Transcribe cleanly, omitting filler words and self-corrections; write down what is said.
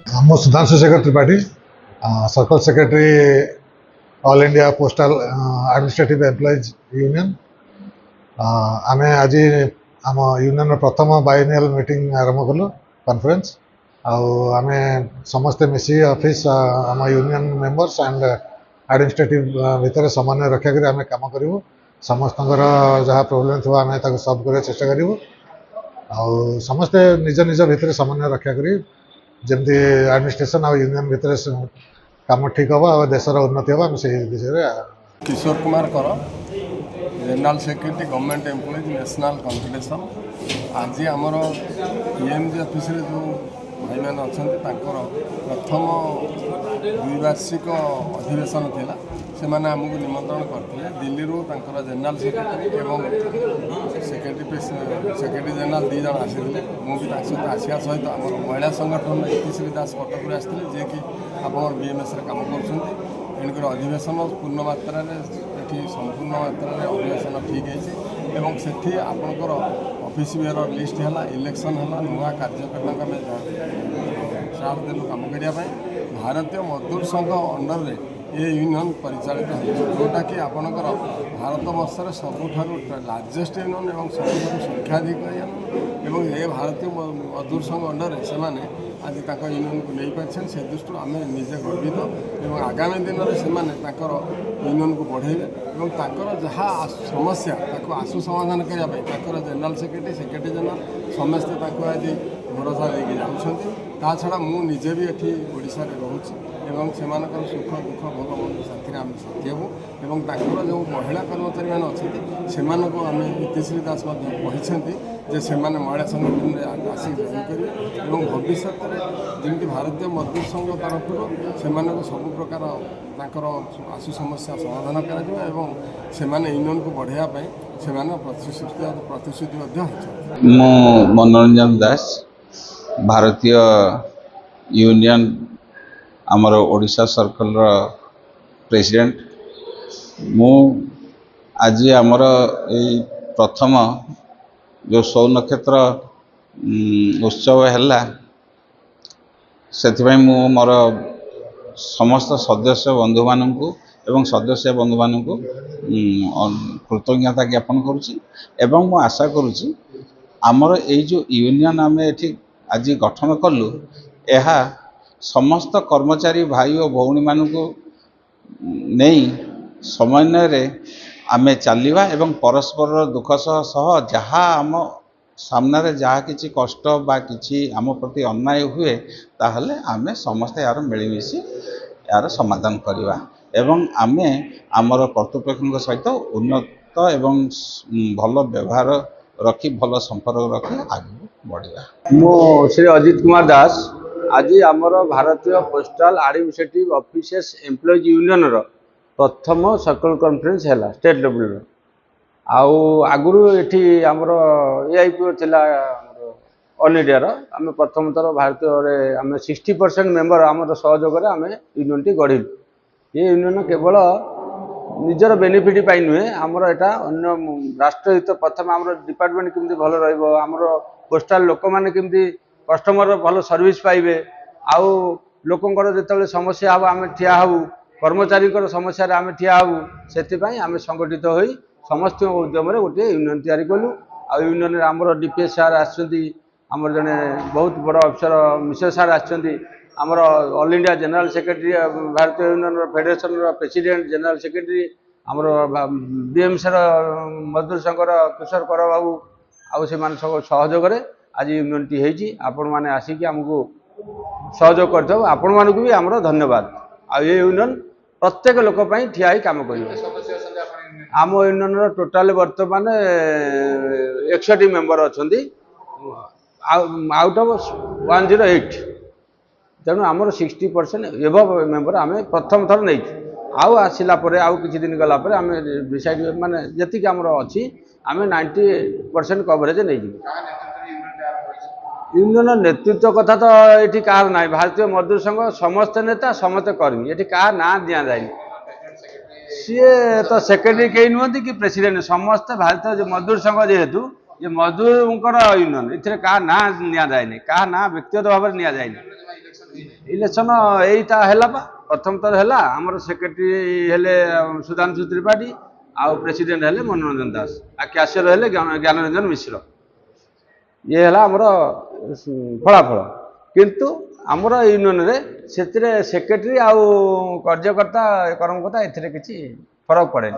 I'm Sudhanshu Shekhar Tripathi, Circle Secretary, All India Postal Administrative Employees Union. ଆମେ ଆଜି ଆମ ୟୁନିୟନର ପ୍ରଥମ ବାଇନିଆଲ ମିଟିଂ ଆରମ୍ଭ କଲୁ କନଫରେନ୍ସ। ଆଉ ଆମେ ସମସ୍ତେ ମିଶି ଅଫିସ୍ ଆମ ୟୁନିୟନ ମେମ୍ବର୍ସ ଆଣ୍ଡ ଆଡମିନିଷ୍ଟ୍ରେଟିଭ ଭିତରେ ସମନ୍ୱୟ ରକ୍ଷା କରି ଆମେ କାମ କରିବୁ। ସମସ୍ତଙ୍କର ଯାହା ପ୍ରୋବ୍ଲେମ୍ ଥିବ ଆମେ ତାକୁ ସଲ୍ଭ କରିବାକୁ ଚେଷ୍ଟା କରିବୁ। ଆଉ ସମସ୍ତେ ନିଜ ନିଜ ଭିତରେ ସମନ୍ୱୟ ରକ୍ଷା କରି ଯେମିତି ଆଡମିନିଷ୍ଟ୍ରେସନ ଆଉ ୟୁନିୟନ ଭିତରେ କାମ ଠିକ୍ ହେବ ଆଉ ଦେଶର ଉନ୍ନତି ହେବ, ଆମେ ସେଇ ବିଷୟରେ। किशोर कुमार कर general secretary government employees national confederation आज आमर ईएमजी ऑफिस जो भाई मैंने अच्छा प्रथम द्विवार्षिक अधिवेशन थिला से माने आमको निमंत्रण करते दिल्ली जनरल सेक्रेटरी एवं सेक्रेटरी जनरल दी जन आसी मुझे आसिया सहित आम महिला संगठन इतिश्री दास कटक आसते जे कि आप बीएमएस काम कर एणुक अधिवेशन पूर्ण मात्रा संपूर्ण मात्रा अधिवेशन ठीक है से आपणकर ऑफिस वेयर लिस्ट है इलेक्शन है नुआ कार्यकर्ता साथ देलु कम करने भारतीय मजदूर संघ अंडर रे ये यूनियन परिचालित जोटा कि आपणकर भारत वर्षर सबुठ लार्जेस्ट यूनियन और सबुठ संख्याधिक यूनियन ये भारतीय मजदूर संघ अंडर से आज तक यूनियन को नहीं पार्छन से दृष्टि आम निजे गर्वित और आगामी दिन में से यूनियन को बढ़ेबे और जहाँ समस्या आशु समाधान करने जनरल सेक्रेटरी जनरल समस्ते आज भरोसा लेके जा छड़ा मुझे भी ये ओडिशा रोचे एवं से सुख दुख भल मंद साथी आम साथी हेबू और जो महिला कर्मचारी मैंने अच्छे से आम इतिश्री दास कहते से महिला संगठन में आसिक जॉइन करेंगे और भविष्य में जमी भारतीय मजदूर संघ तरफ से सब प्रकार आशु समस्या समाधान कर यूनियन को बढ़ावाई से प्रतिश्रुति मनोरंजन दास भारतीय यूनियन आमर ओडिशा सर्कल प्रेसिडेंट मु आज आमर यही प्रथम जो 100 नक्षत्र उत्सव है से मोर समस्त सदस्य बंधु मानू एवं सदस्य बंधु मानू कृतज्ञता ज्ञापन करुच्ची एवं मु आशा करुच्ची आमर ये जो यूनियन आम ये आज गठन कलु यह समस्त कर्मचारी भाई और भौणी मानू नहीं समन्वय आमे चलवा एवं परस्पर दुख सह जहाँ आम सामने जहाँ किसी कष्ट बा किसी आम प्रति अन्याय हुए ताहले आमे समस्त यार मिलमिशि यार समाधान करवा एवं आमे आमर कर्तृपक्ष सहित उन्नत एवं भल व्यवहार रखी भल संपर्क रखी आगे बढ़ा। मो श्री अजित कुमार दास आज आमर भारतीय postal administrative officers employees union रो प्रथम सर्कल कॉन्फ्रेंस है स्टेट लेवल आगुरी ये आमर एआईपीओ थिला ऑल इंडिया आम प्रथम थर भारतीय आम 60% मेंबर आम सहयोग आम यूनियन टी गढ़ ये यूनियन केवल निजर बेनिफिट पाई नुहे आमर एटा अन्य राष्ट्रहित प्रथम आम डिपार्टमेंट केमती भल रमर पोस्टाल लोक मैंने केमती कस्टमर भल सर्विस पाइबे आउ लोकंर जो समस्या हम आम ठिया हबू कर्मचारी समस्या आम ठिया हबू से आम संगठित हो समस्त उद्यम गोटे यूनियन तैयारी कलु आ यूनियन आमर डीपीएस सार आमर जड़े बहुत बड़ अफिसर मिश्र सार आमर ऑल इंडिया जनरल सेक्रेटरी भारतीय union federation president general secretary आमर बीएमसी मजदूर संघर किशोर कर बाबू आउ से सहयोग आज यूनियन टी होती आपण मैंने आसिक आमको सहयोग कर आपण मानक भी आमर धन्यवाद आ ये यूनियन प्रत्येक लोक ठिया काम कर आम यूनियन टोटाल बर्तमान 61 मेंबर अच्छा आउट ऑफ 108 तेणु आमर 60% एभव मेंबर आम प्रथम थर नहीं आउ आसला आउ किसी दिन गलापर आम डिसाइड माने जी आमर अच्छी आम 90% कवरेज नहीं यूनियन नेतृत्व कथा तो ये कहार ना भारतीय मजदूर संघ समस्त नेता समस्त कर्मी ये क्या ना दि जाए सी तो सेक्रेटरी कहीं नुहति कि प्रेसिडेंट समस्त भारतीय मजदूर संघ जेहेतु ये मजदूर यूनियन इतने क्या ना नि जाए क्या ना व्यक्तिगत भाव में नि जाए इलेक्शन एटा है प्रथम थर है आमर सेक्रेटरी हेले सुधांशु त्रिपाठी आउ प्रेसिडेंट हेले मनोरंजन दास आ कैशियर हेले ज्ञानरंजन मिश्र ये है आमर फलाफल किंतु आमर यूनियन रे सेक्रेटरी आउ कार्यकर्ता कर्मकर्ता एथिरे किछि फरक पड़े